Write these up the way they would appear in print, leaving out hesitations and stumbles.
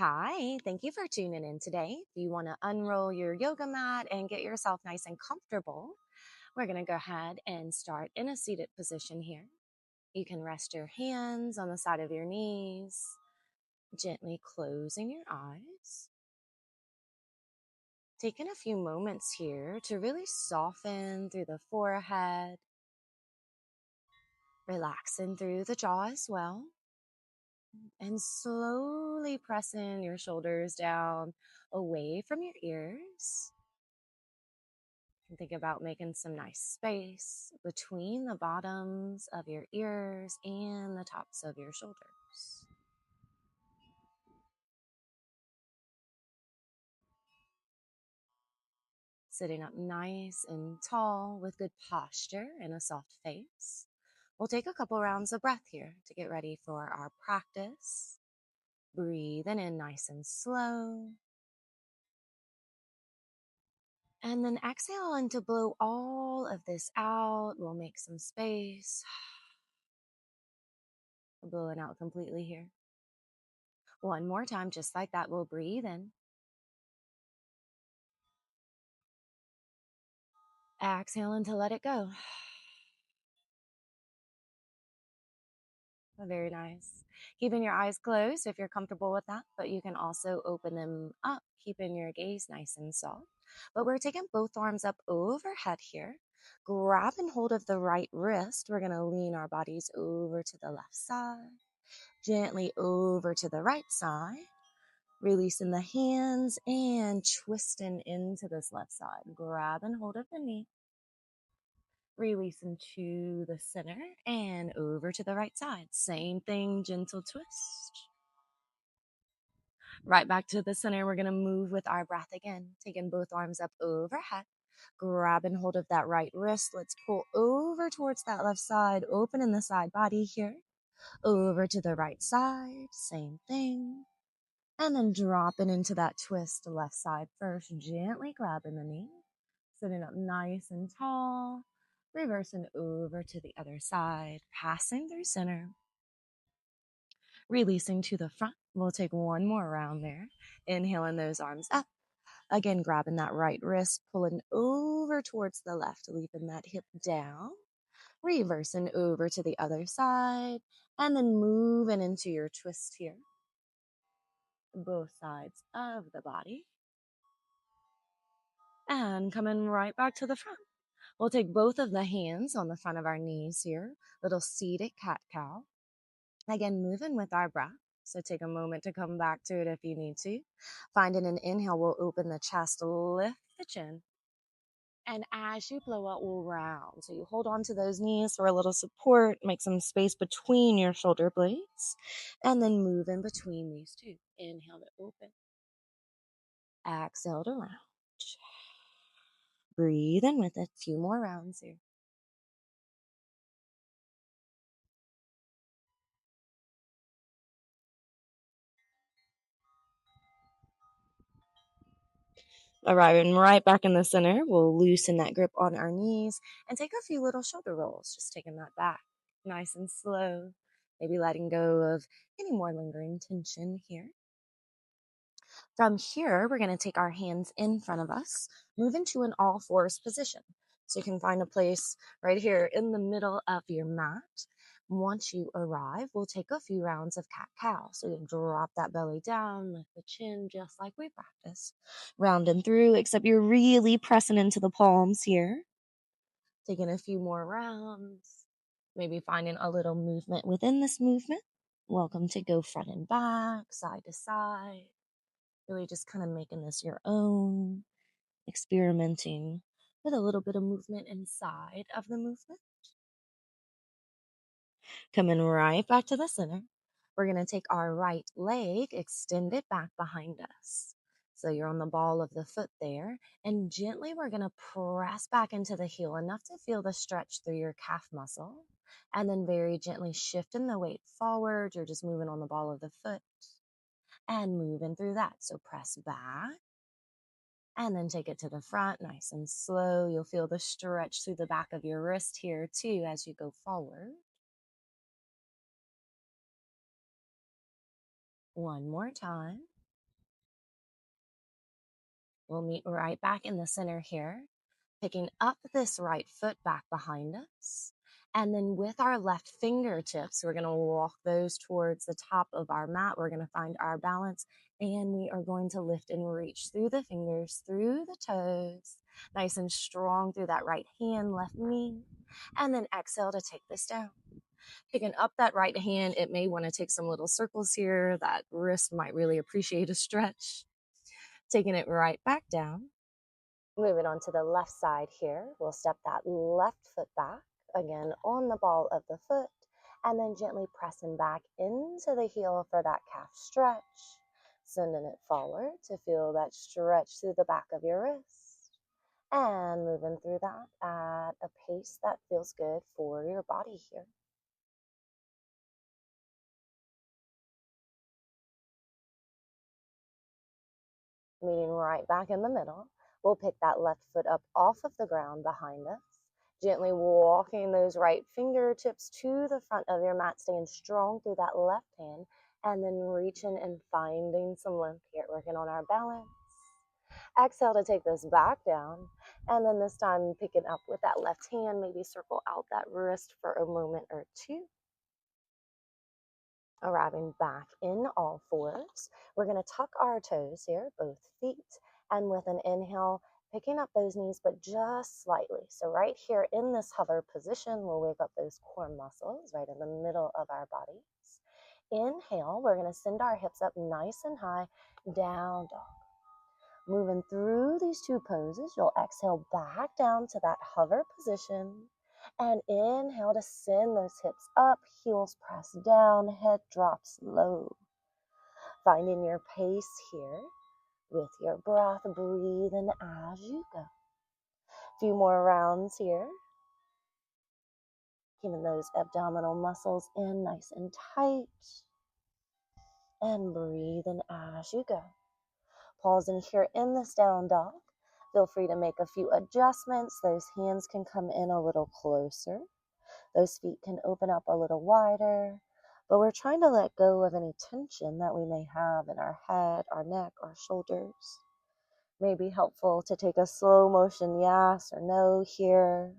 Hi, thank you for tuning in today. If you want to unroll your yoga mat and get yourself nice and comfortable, we're going to go ahead and start in a seated position here. You can rest your hands on the side of your knees, gently closing your eyes. Taking a few moments here to really soften through the forehead, relaxing through the jaw as well, and slowly pressing your shoulders down away from your ears. And think about making some nice space between the bottoms of your ears and the tops of your shoulders. Sitting up nice and tall with good posture and a soft face. We'll take a couple rounds of breath here to get ready for our practice. Breathing in nice and slow. And then exhaling to blow all of this out. We'll make some space. Blowing out completely here. One more time, just like that. We'll breathe in. Exhaling to let it go. Very nice. Keeping your eyes closed if you're comfortable with that, but you can also open them up, keeping your gaze nice and soft. But we're taking both arms up overhead here. Grabbing hold of the right wrist. We're going to lean our bodies over to the left side, gently over to the right side. Releasing the hands and twisting into this left side. Grabbing hold of the knee. Releasing to the center and over to the right side. Same thing, gentle twist. Right back to the center. We're going to move with our breath again. Taking both arms up overhead. Grabbing hold of that right wrist. Let's pull over towards that left side. Opening the side body here. Over to the right side. Same thing. And then dropping into that twist left side first. Gently grabbing the knee. Sitting up nice and tall. Reversing over to the other side, passing through center, releasing to the front. We'll take one more round there. Inhaling those arms up. Again, grabbing that right wrist, pulling over towards the left, leaping that hip down, reversing over to the other side, and then moving into your twist here. Both sides of the body. And coming right back to the front. We'll take both of the hands on the front of our knees here, little seated cat-cow. Again, moving with our breath. So take a moment to come back to it if you need to. Finding an inhale, we'll open the chest, lift the chin. And as you blow out, we'll round. So you hold on to those knees for a little support, make some space between your shoulder blades, and then move in between these two. Inhale to open. Exhale to round. Breathe in with a few more rounds here. Arriving right back in the center, we'll loosen that grip on our knees and take a few little shoulder rolls, just taking that back nice and slow, maybe letting go of any more lingering tension here. From here, we're going to take our hands in front of us, move into an all fours position. So you can find a place right here in the middle of your mat. Once you arrive, we'll take a few rounds of cat-cow. So you drop that belly down, lift the chin just like we practiced. Round and through, except you're really pressing into the palms here. Taking a few more rounds, maybe finding a little movement within this movement. Welcome to go front and back, side to side. Really just kind of making this your own, experimenting with a little bit of movement inside of the movement. Coming right back to the center. We're going to take our right leg, extend it back behind us. So you're on the ball of the foot there. And gently we're going to press back into the heel enough to feel the stretch through your calf muscle. And then very gently shifting the weight forward. You're just moving on the ball of the foot and moving through that. So press back. And then take it to the front, nice and slow. You'll feel the stretch through the back of your wrist here too as you go forward. One more time. We'll meet right back in the center here, picking up this right foot back behind us. And then with our left fingertips, we're going to walk those towards the top of our mat. We're going to find our balance, and we are going to lift and reach through the fingers, through the toes, nice and strong through that right hand, left knee. And then exhale to take this down. Picking up that right hand, it may want to take some little circles here. That wrist might really appreciate a stretch. Taking it right back down. Moving on to the left side here, we'll step that left foot back, again on the ball of the foot, and then gently pressing back into the heel for that calf stretch. Sending it forward to feel that stretch through the back of your wrist. And moving through that at a pace that feels good for your body here. Meeting right back in the middle. We'll pick that left foot up off of the ground behind us, gently walking those right fingertips to the front of your mat, staying strong through that left hand, and then reaching and finding some length here, working on our balance. Exhale to take this back down, and then this time picking up with that left hand, maybe circle out that wrist for a moment or two. Arriving back in all fours. We're going to tuck our toes here, both feet, and with an inhale, picking up those knees, but just slightly. So right here in this hover position, we'll wake up those core muscles right in the middle of our bodies. Inhale, we're going to send our hips up nice and high, down dog. Moving through these two poses, you'll exhale back down to that hover position. And inhale to send those hips up, heels press down, head drops low. Finding your pace here with your breath, breathing as you go. A few more rounds here. Keeping those abdominal muscles in nice and tight. And breathing as you go. Pausing here in this down dog. Feel free to make a few adjustments. Those hands can come in a little closer. Those feet can open up a little wider, but we're trying to let go of any tension that we may have in our head, our neck, our shoulders. May be helpful to take a slow motion yes or no here.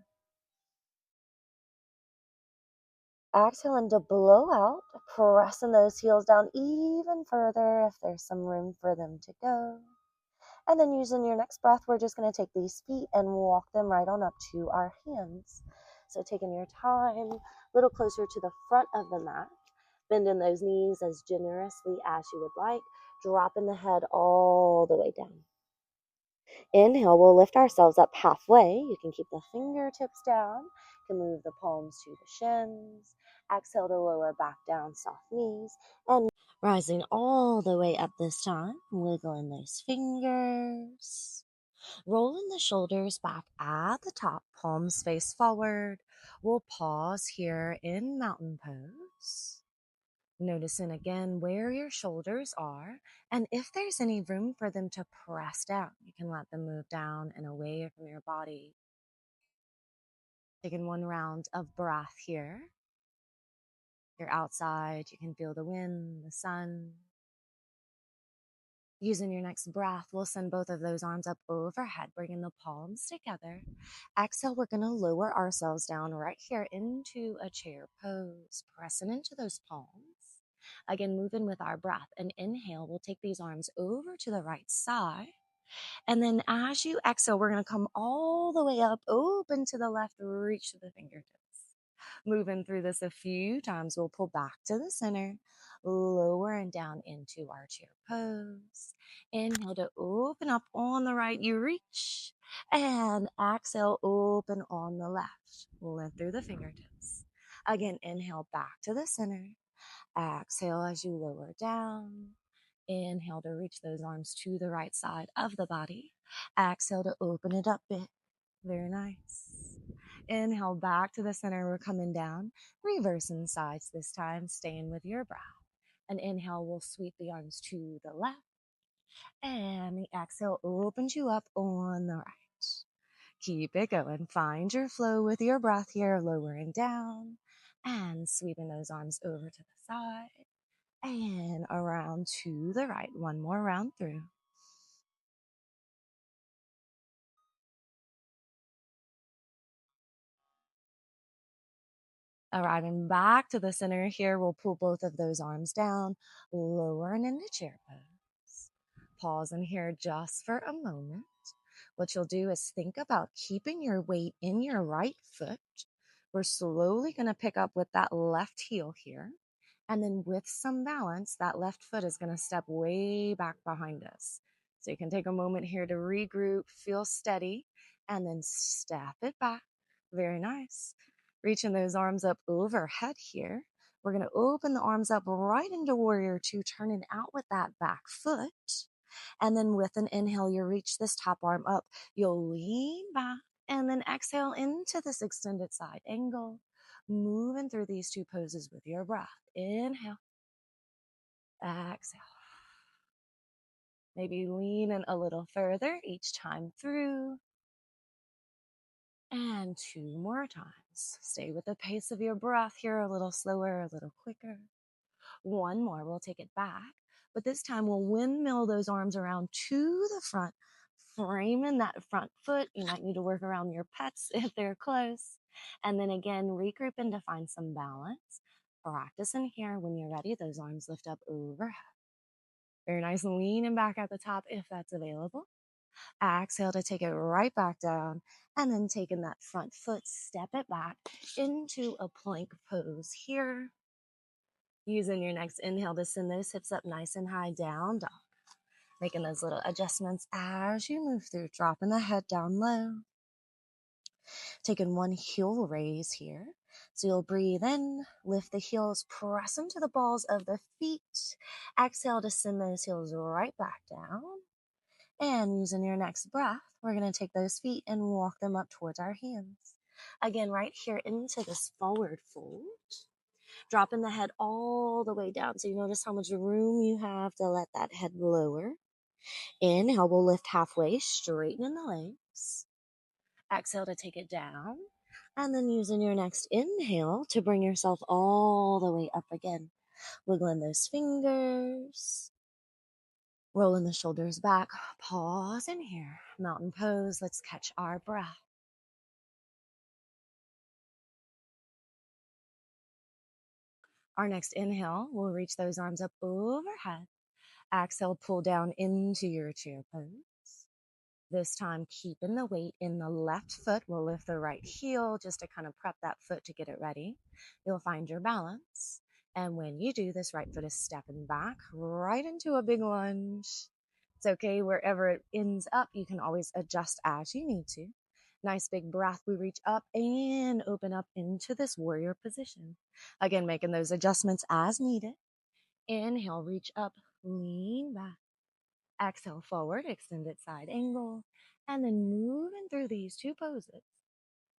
Exhaling to blow out, pressing those heels down even further if there's some room for them to go. And then using your next breath, we're just going to take these feet and walk them right on up to our hands. So taking your time, a little closer to the front of the mat, bending those knees as generously as you would like, dropping the head all the way down. Inhale, we'll lift ourselves up halfway. You can keep the fingertips down. You can move the palms to the shins. Exhale to lower back down, soft knees. And rising all the way up this time, wiggling those fingers. Rolling the shoulders back at the top, palms face forward. We'll pause here in mountain pose. Noticing again where your shoulders are, and if there's any room for them to press down, you can let them move down and away from your body. Taking one round of breath here. You're outside, you can feel the wind, the sun. Using your next breath, we'll send both of those arms up overhead, bringing the palms together. Exhale, we're going to lower ourselves down right here into a chair pose, pressing into those palms. Again, moving with our breath. And inhale, we'll take these arms over to the right side. And then as you exhale, we're going to come all the way up, open to the left, reach to the fingertips. Moving through this a few times, we'll pull back to the center, lower and down into our chair pose. Inhale to open up on the right, you reach. And exhale, open on the left. Lift through the fingertips. Again, inhale back to the center. Exhale as you lower down. Inhale to reach those arms to the right side of the body. Exhale to open it up big. Very nice. Inhale back to the center. We're coming down. Reversing sides this time, staying with your breath. And inhale, we'll sweep the arms to the left. And the exhale opens you up on the right. Keep it going. Find your flow with your breath here, lowering down and sweeping those arms over to the side and around to the right. One more round through. Arriving back to the center here, we'll pull both of those arms down, lower and into chair pose. Pause in here just for a moment. What you'll do is think about keeping your weight in your right foot. We're slowly going to pick up with that left heel here. And then with some balance, that left foot is going to step way back behind us. So you can take a moment here to regroup, feel steady, and then step it back. Very nice. Reaching those arms up overhead here. We're going to open the arms up right into warrior two, turning out with that back foot. And then with an inhale, you reach this top arm up. You'll lean back and then exhale into this extended side angle. Moving through these two poses with your breath. Inhale, exhale. Maybe lean in a little further each time through. And two more times. Stay with the pace of your breath here, a little slower, a little quicker. One more, we'll take it back. But this time we'll windmill those arms around to the front, framing that front foot. You might need to work around your pets if they're close. And then again, regroup and to find some balance. Practice in here. When you're ready, those arms lift up overhead. Very nice, leaning back at the top if that's available. Exhale to take it right back down. And then taking that front foot, step it back into a plank pose here. Using your next inhale to send those hips up nice and high, down dog. Making those little adjustments as you move through, dropping the head down low. Taking one heel raise here. So you'll breathe in, lift the heels, press into the balls of the feet. Exhale to send those heels right back down. And using your next breath, we're going to take those feet and walk them up towards our hands. Again, right here into this forward fold. Dropping the head all the way down. So you notice how much room you have to let that head lower. Inhale, we'll lift halfway, straightening the legs. Exhale to take it down. And then using your next inhale to bring yourself all the way up again. Wiggling those fingers. Rolling the shoulders back. Pause in here. Mountain pose. Let's catch our breath. Our next inhale, we'll reach those arms up overhead. Exhale, pull down into your chair pose. This time, keeping the weight in the left foot. We'll lift the right heel just to kind of prep that foot to get it ready. You'll find your balance. And when you do, this right foot is stepping back right into a big lunge. It's okay, wherever it ends up, you can always adjust as you need to. Nice big breath. We reach up and open up into this warrior position. Again, making those adjustments as needed. Inhale, reach up, lean back. Exhale, forward, extended side angle. And then moving through these two poses.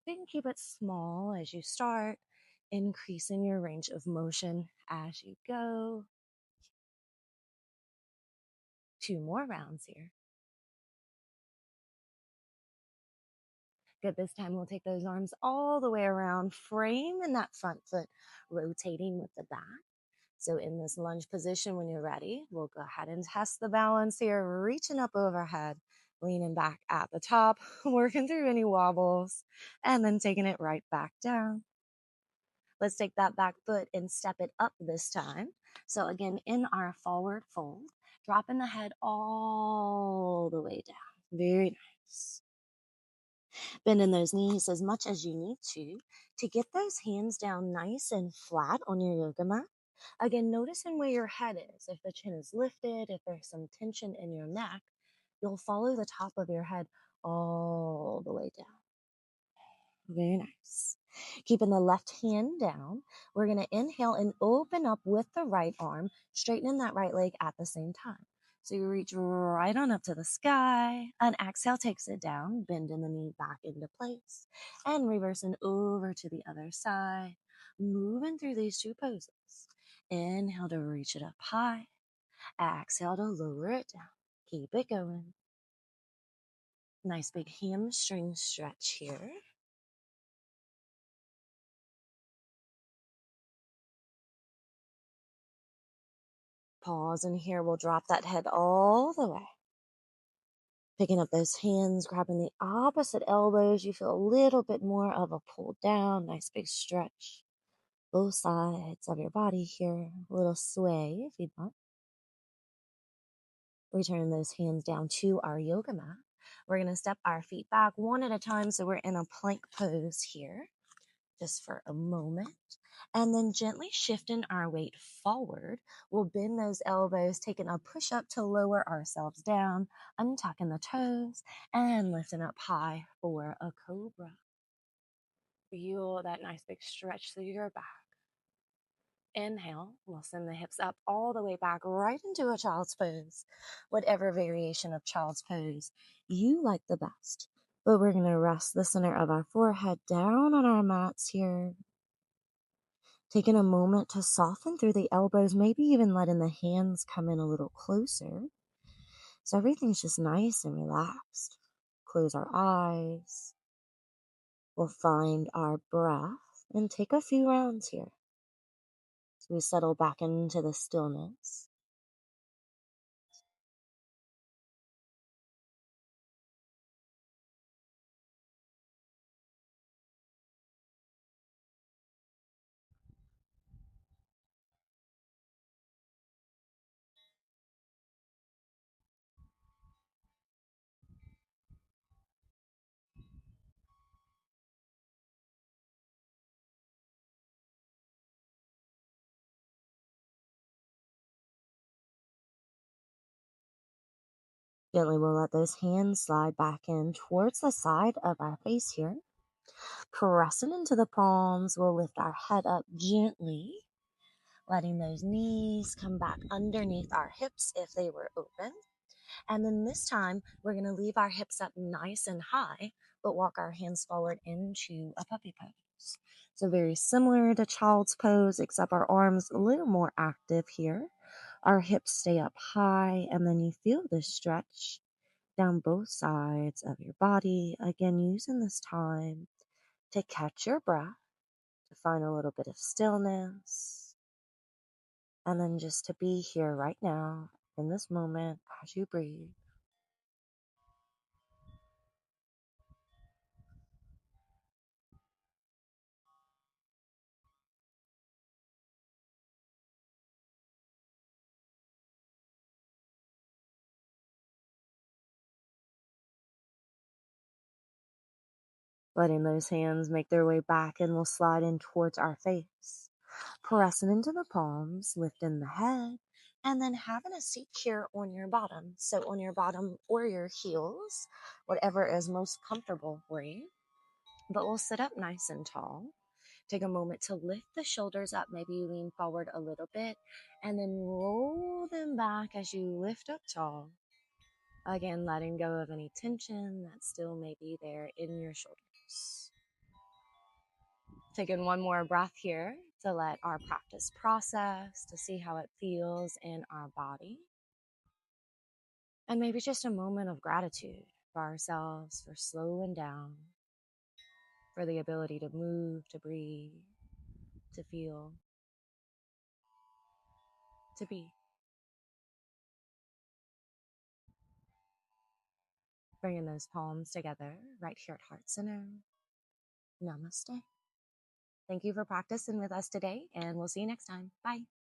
You can keep it small as you start, increasing your range of motion as you go. Two more rounds here. Good. This time we'll take those arms all the way around, framing that front foot, rotating with the back. So in this lunge position, when you're ready, we'll go ahead and test the balance here, reaching up overhead, leaning back at the top, working through any wobbles, and then taking it right back down. Let's take that back foot and step it up this time. So again, in our forward fold, dropping the head all the way down. Very nice. Bending those knees as much as you need to get those hands down nice and flat on your yoga mat. Again, noticing where your head is. If the chin is lifted, if there's some tension in your neck, you'll follow the top of your head all the way down. Very nice. Keeping the left hand down, we're going to inhale and open up with the right arm, straightening that right leg at the same time. So you reach right on up to the sky. An exhale takes it down, bending the knee back into place, and reversing over to the other side, moving through these two poses. Inhale to reach it up high. Exhale to lower it down. Keep it going. Nice big hamstring stretch here. Pause, and here we'll drop that head all the way. Picking up those hands, grabbing the opposite elbows. You feel a little bit more of a pull down. Nice big stretch. both sides of your body here. A little sway if you'd want. Return those hands down to our yoga mat. We're going to step our feet back one at a time. So we're in a plank pose here just for a moment. And then gently shifting our weight forward, we'll bend those elbows, taking a push up to lower ourselves down, untucking the toes, and lifting up high for a cobra. Feel that nice big stretch through your back. Inhale, we'll send the hips up all the way back right into a child's pose, whatever variation of child's pose you like the best. But we're going to rest the center of our forehead down on our mats here, taking a moment to soften through the elbows, maybe even letting the hands come in a little closer. So everything's just nice and relaxed. Close our eyes. We'll find our breath and take a few rounds here. So we settle back into the stillness. Gently, we'll let those hands slide back in towards the side of our face here. Pressing into the palms, we'll lift our head up gently, letting those knees come back underneath our hips if they were open. And then this time, we're going to leave our hips up nice and high, but walk our hands forward into a puppy pose. So very similar to child's pose, except our arms a little more active here. Our hips stay up high, and then you feel this stretch down both sides of your body. Again, using this time to catch your breath, to find a little bit of stillness, and then just to be here right now in this moment as you breathe. Letting those hands make their way back and we'll slide in towards our face. Pressing into the palms, lifting the head, and then having a seat here on your bottom. So on your bottom or your heels, whatever is most comfortable for you. But we'll sit up nice and tall. Take a moment to lift the shoulders up. Maybe you lean forward a little bit and then roll them back as you lift up tall. Again, letting go of any tension that still may be there in your shoulders. Taking one more breath here to let our practice process, to see how it feels in our body. And maybe just a moment of gratitude for ourselves for slowing down, for the ability to move, to breathe, to feel, to be. Bringing those palms together right here at Heart Center. Namaste. Thank you for practicing with us today, and we'll see you next time. Bye.